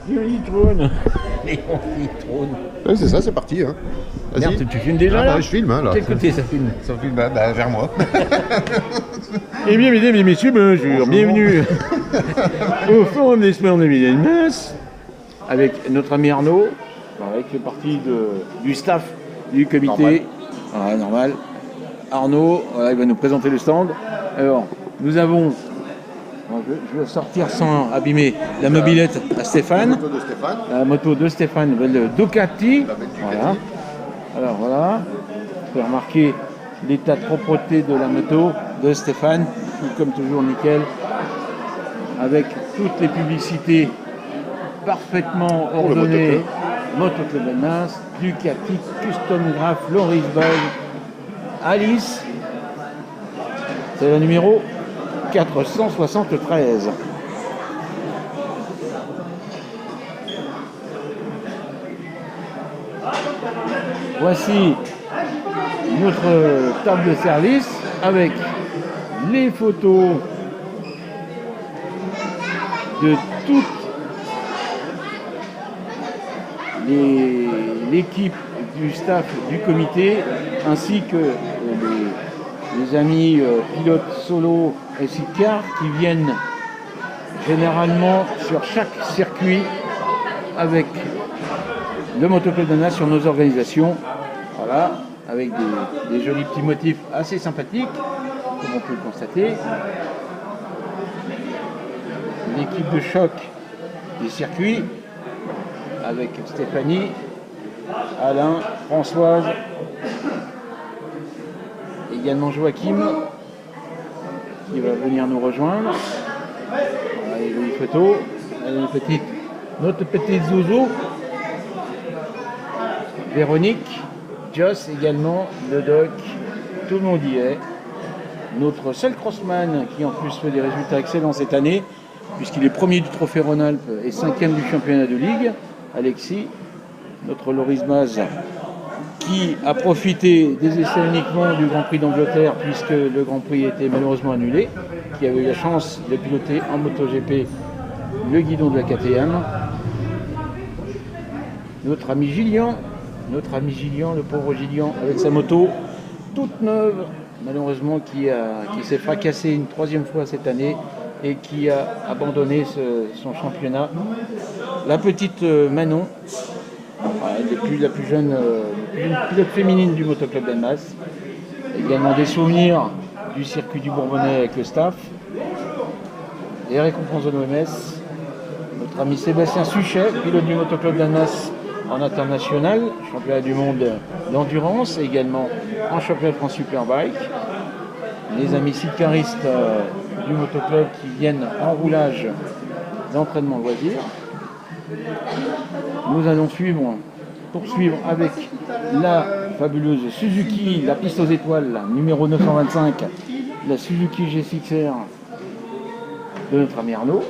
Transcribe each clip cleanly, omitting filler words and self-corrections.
Léon Litrone. Léon Litrone. Ouais, c'est ça, c'est parti. Hein. Merde, tu filmes déjà Ah, là? bah, je filme, hein, là. Quel côté ça filme? Ça filme vers moi. Eh bien, mesdames et messieurs, bonjour, bienvenue au Forum des Sports de Villeneuve avec notre ami Arnaud, qui fait partie du staff du comité. Normal. Voilà, normal. Arnaud, voilà, il va nous présenter le stand. Alors, nous avons, je vais sortir sans abîmer la mobilette à Stéphane. La moto de Stéphane. La moto de Stéphane, le Ducati. La belle Ducati. Voilà. Alors voilà, vous pouvez remarquer l'état de propreté de la moto de Stéphane, tout comme toujours nickel, avec toutes les publicités parfaitement Pour le ordonnées. Motoclub Belmas, Ducati, Custom Graph, Loris Bug, Alice, c'est le numéro 473. Voici notre table de service avec les photos de toute l'équipe du staff du comité ainsi que les amis pilotes solo et sidecar qui viennent généralement sur chaque circuit avec le Motoclub d'Anna sur nos organisations. Voilà, avec des jolis petits motifs assez sympathiques, comme on peut le constater. L'équipe de choc des circuits, avec Stéphanie, Alain, Françoise, également Joachim, qui va venir nous rejoindre. Voilà les jolies photos. Allez, notre petite Zouzou, Véronique, Joss également, le doc, tout le monde y est. Notre seul crossman qui en plus fait des résultats excellents cette année, puisqu'il est premier du Trophée Rhône-Alpes et 5e du championnat de ligue, Alexis, notre Loris Maz, qui a profité des essais uniquement du Grand Prix d'Angleterre, puisque le Grand Prix était malheureusement annulé, qui avait eu la chance de piloter en MotoGP le guidon de la KTM. Notre ami Gillian, le pauvre Gillian, avec sa moto toute neuve, malheureusement qui s'est fracassé une 3e fois cette année et qui a abandonné son championnat. La petite Manon, la plus jeune pilote féminine du Motoclub d'Annemasse. Également des souvenirs du circuit du Bourbonnais avec le staff. Les récompenses de l'OMS. Notre ami Sébastien Suchet, pilote du Motoclub d'Annemasse en international, championnat du monde d'endurance, et également en championnat de France Superbike. Les amis sidecaristes du motoclub qui viennent en roulage d'entraînement loisir. Nous allons poursuivre avec la fabuleuse Suzuki, la piste aux étoiles, numéro 925, la Suzuki G6R de notre ami Arnaud.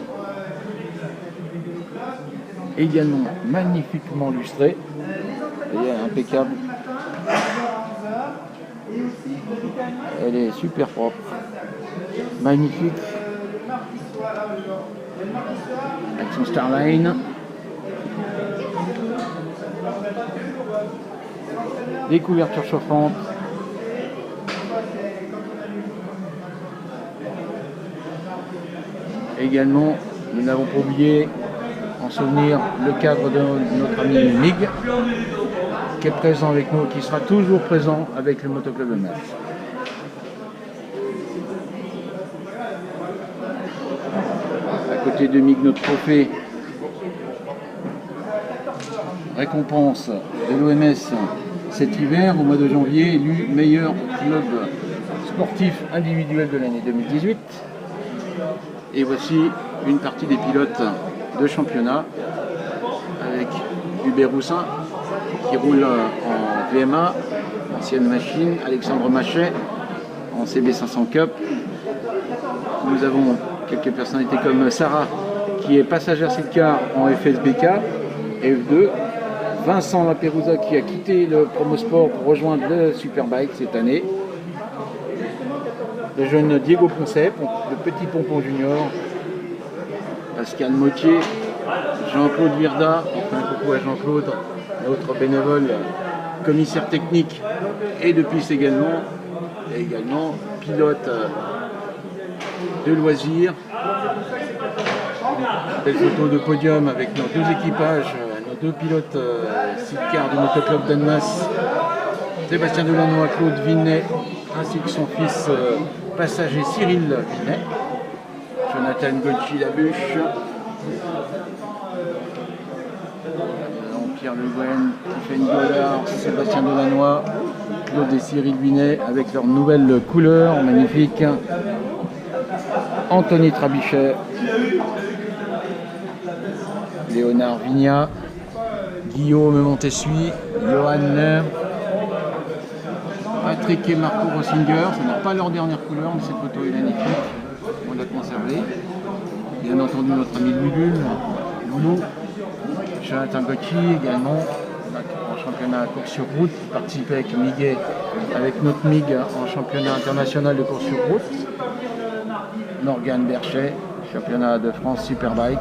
Également magnifiquement lustrée, et impeccable. Elle est super propre, magnifique, avec son Starline. Les couvertures chauffantes. Également, nous n'avons pas oublié en souvenir le cadre de notre ami Mig, qui est présent avec nous, qui sera toujours présent avec le Motoclub de Metz. À côté de Mig, notre trophée récompense de l'OMS cet hiver, au mois de janvier, élu meilleur club sportif individuel de l'année 2018. Et voici une partie des pilotes de championnat avec Hubert Roussin qui roule en VMA, ancienne machine, Alexandre Machet en CB500 Cup. Nous avons quelques personnalités comme Sarah qui est passagère sidecar en FSBK et F2. Vincent Laperouza qui a quitté le Promosport pour rejoindre le Superbike cette année. Le jeune Diego Poncet, le petit pompon junior. Pascal Mottier Jean-Claude Virda, un coucou à Jean-Claude, notre bénévole commissaire technique et de piste également, et également pilote de loisirs. Belle photo de podium avec nos deux équipages, nos deux pilotes sidecar du motoclub d'Annemasse, Sébastien Delannoy, Claude Vinet, ainsi que son fils passager Cyril Vinet, Jonathan Gauthier-Labuche, Pierre Le Gouen, Tiffany Goddard, Sébastien Delannoy, Claude et Cyril Vinet avec leurs nouvelles couleurs magnifiques, Anthony Trabichet, Léonard Vignat, Guillaume Montessuie, Johan Nair, Patrick et Marco Rossinger. Ce n'est pas leur dernière couleur, mais cette photo est magnifique. On l'a conservée. Bien entendu, notre ami Loulou, Jonathan Gauthier également, en championnat à course sur route, qui participait avec Miguet, avec notre MIG en championnat international de course sur route. Morgane Berchet, championnat de France Superbike.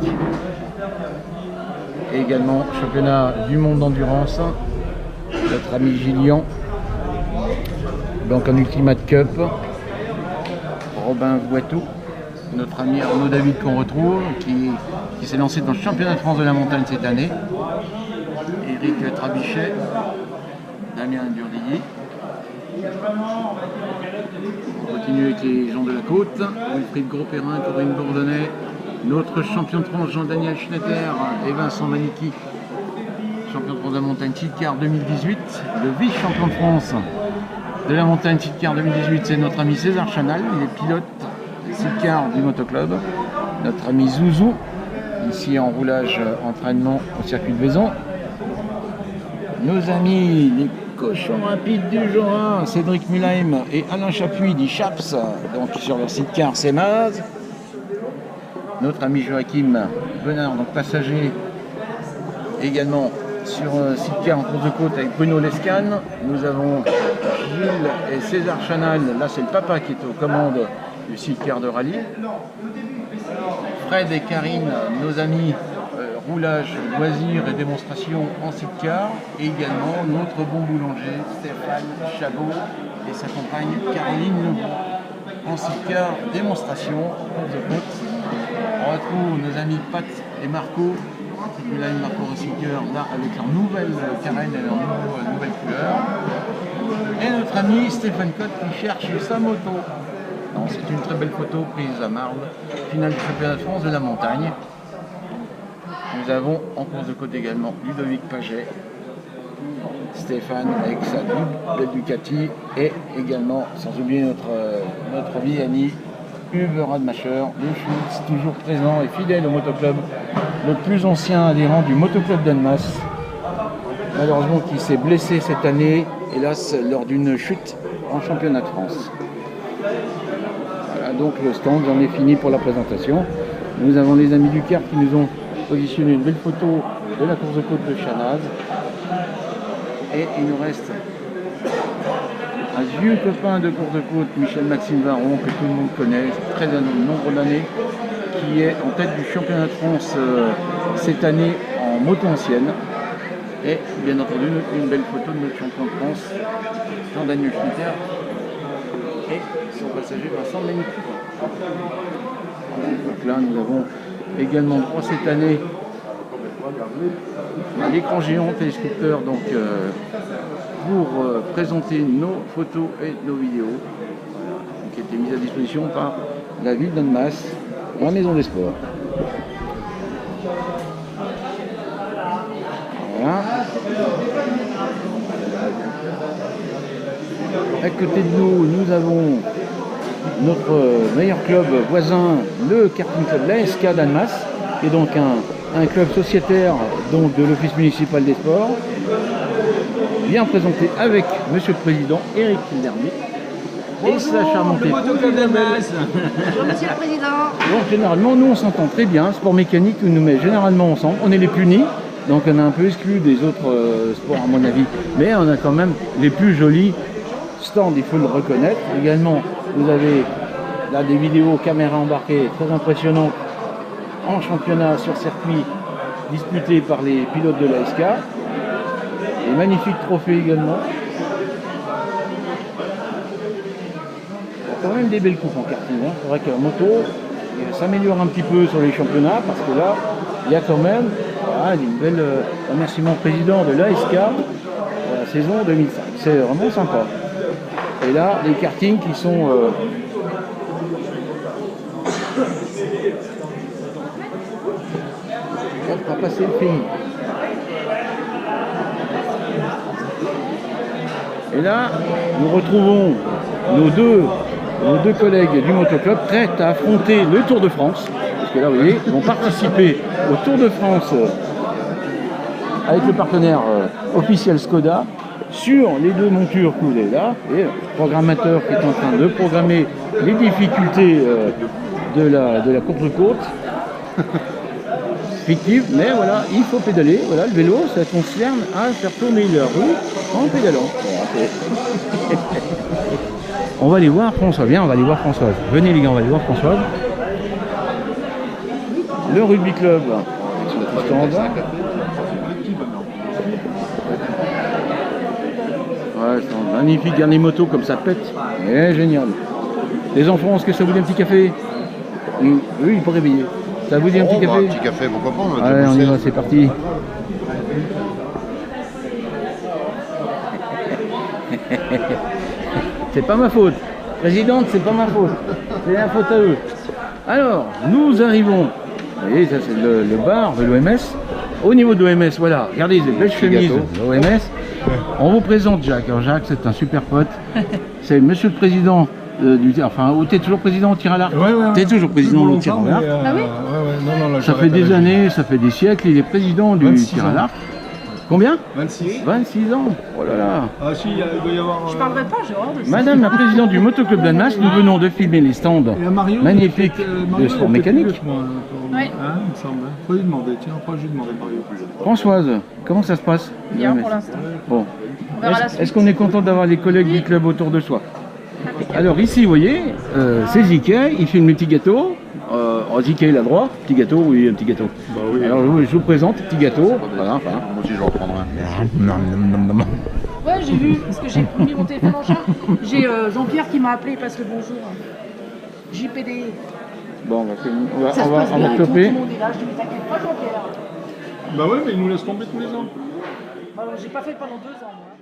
Et également championnat du monde d'endurance, notre ami Gillian, donc en Ultimate Cup, Robin Voitou, notre ami Arnaud David qu'on retrouve, qui s'est lancé dans le championnat de France de la montagne cette année, Éric Trabichet, Damien Durdilly. On continue avec les gens de la côte, Wilfried Gros-Perrin, Corinne Bourdonnais, notre champion de France Jean-Daniel Schnetter et Vincent Maniki, champion de France de la montagne Sidecar 2018. Le vice-champion de France de la montagne Sidecar 2018, c'est notre ami César Chanal, il est pilote Sidecar du motoclub. Notre ami Zouzou, ici en roulage entraînement au circuit de Vaison. Nos amis les cochons rapides du Jorin, Cédric Mulheim et Alain Chapuis du Chaps, donc sur leur Sidecar Semaz. Notre ami Joachim Benard, donc passager également sur Sidecar en course de côte avec Bruno Lescane. Nous avons Gilles et César Chanal, là c'est le papa qui est aux commandes du Sidecar de rallye. Fred et Karine, nos amis roulage, loisirs et démonstration en Sidecar. Et également notre bon boulanger Stéphane Chabot et sa compagne Caroline Leroux en Sidecar démonstration course de côte. On retrouve nos amis Pat et Marco, Marco Rossinger, là avec leur nouvelle carène et leur nouvelle couleur. Et notre ami Stéphane Cotte qui cherche sa moto. C'est une très belle photo prise à Marne, finale du championnat de France de la montagne. Nous avons en course de côte également Ludovic Paget, Stéphane avec sa double Ducati et également, sans oublier notre vieil ami Hugues Radmacher, de Schultz, toujours présent et fidèle au motoclub, le plus ancien adhérent du motoclub d'Annemasse, malheureusement qui s'est blessé cette année, hélas, lors d'une chute en championnat de France. Voilà, donc le stand, j'en ai fini pour la présentation. Nous avons les amis du CAR qui nous ont positionné une belle photo de la course de côte de Chanaz. Et il nous reste un vieux copain de course de côte, Michel-Maxime Varron, que tout le monde connaît, très nombre d'années, qui est en tête du championnat de France cette année en moto ancienne. Et bien entendu, une belle photo de notre champion de France, Jean-Daniel Schnetter, et son passager Vincent Maniki. Donc là, nous avons également droit cette année à l'écran géant téléscripteur donc, pour présenter nos photos et nos vidéos, voilà, qui étaient mises à disposition par la ville d'Annemasse, la Maison des Sports. Voilà. À côté de nous, nous avons notre meilleur club voisin, le Karting Club, l'ASK d'Annemasse, qui est donc un club sociétaire donc, de l'Office municipal des sports, bien présenté avec Monsieur le Président Eric Kilderby et sa charmante épouse Isabelle. Bonjour Monsieur le Président. Donc généralement, nous on s'entend très bien, sport mécanique nous met généralement ensemble, on est les punis, donc on est un peu exclus des autres sports à mon avis, mais on a quand même les plus jolis stands, il faut le reconnaître. Également, vous avez là des vidéos caméras embarquées très impressionnantes en championnat sur circuit disputés par les pilotes de l'ASK. Des magnifiques trophées également. Il y a quand même des belles coupes en karting. Hein. C'est vrai que la moto s'améliore un petit peu sur les championnats parce que là, il y a quand même une belle remerciement au président de l'ASK de la saison 2005. C'est vraiment sympa. Et là, les kartings qui sont on va passer le pays. Et là, nous retrouvons nos deux collègues du motoclub prêts à affronter le Tour de France. Parce que là, vous voyez, ils vont participer au Tour de France avec le partenaire officiel Skoda sur les deux montures que vous avez là. Et le programmateur qui est en train de programmer les difficultés de la contre-côte. Fictive, mais voilà, il faut pédaler. Voilà, le vélo, ça concerne à faire tourner la roue en pédalant. Voilà, on va aller voir François. Viens, on va aller voir Françoise. Venez les gars, on va aller voir Françoise. Le rugby club. Avec son petit stand. Ouais, c'est magnifique, dernier moto comme ça pète. Et génial. Les enfants, est-ce que ça vous dit un petit café? Oui, il faut réveiller. Ça vous dit un petit café? Un petit café, pourquoi pas? Allez, on y va, c'est parti. C'est pas ma faute. Présidente, c'est pas ma faute. C'est la faute à eux. Alors, nous arrivons. Vous voyez, ça c'est le bar de l'OMS. Au niveau de l'OMS, voilà, regardez les belles chemises de l'OMS. On vous présente Jacques. Alors Jacques, c'est un super pote. C'est monsieur le président t'es toujours président au tir à l'arc? Ouais. T'es toujours président au tir à l'arc. Ah oui? Non, Ça fait des années, ça fait des siècles, il est président du tir à l'arc. Combien? 26. 26 ans. Oh là là. Ah si, il doit y avoir... Je parlerai pas, j'ai horreur de ça. Madame la présidente du motoclub d'Annemasse, nous venons de filmer les stands magnifiques de sport mécanique. Oui. Hein, il me semble. Faut lui demander, tiens, faut lui demander Mario. Françoise, comment ça se passe? Bien pour l'instant. Bon. On verra la suite. Est-ce qu'on est content d'avoir les collègues du club autour de soi? Alors ici, vous voyez, c'est Ziké, il filme les petits gâteaux. Ziké là droit, petit gâteau, oui, un petit gâteau. Bah oui. Alors je vous présente, petit gâteau. Voilà, enfin. Moi aussi, je vais en prendre un. Ouais, j'ai vu, parce que j'ai mis mon téléphone en charge. J'ai Jean-Pierre qui m'a appelé, il passe le bonjour. JPD. Bon, Ça se on passe va bien, tout stopper. le monde est là, je dis mais t'inquiète pas Jean-Pierre. Bah ouais, mais il nous laisse tomber tous les ans. Alors, j'ai pas fait pendant 2 ans moi.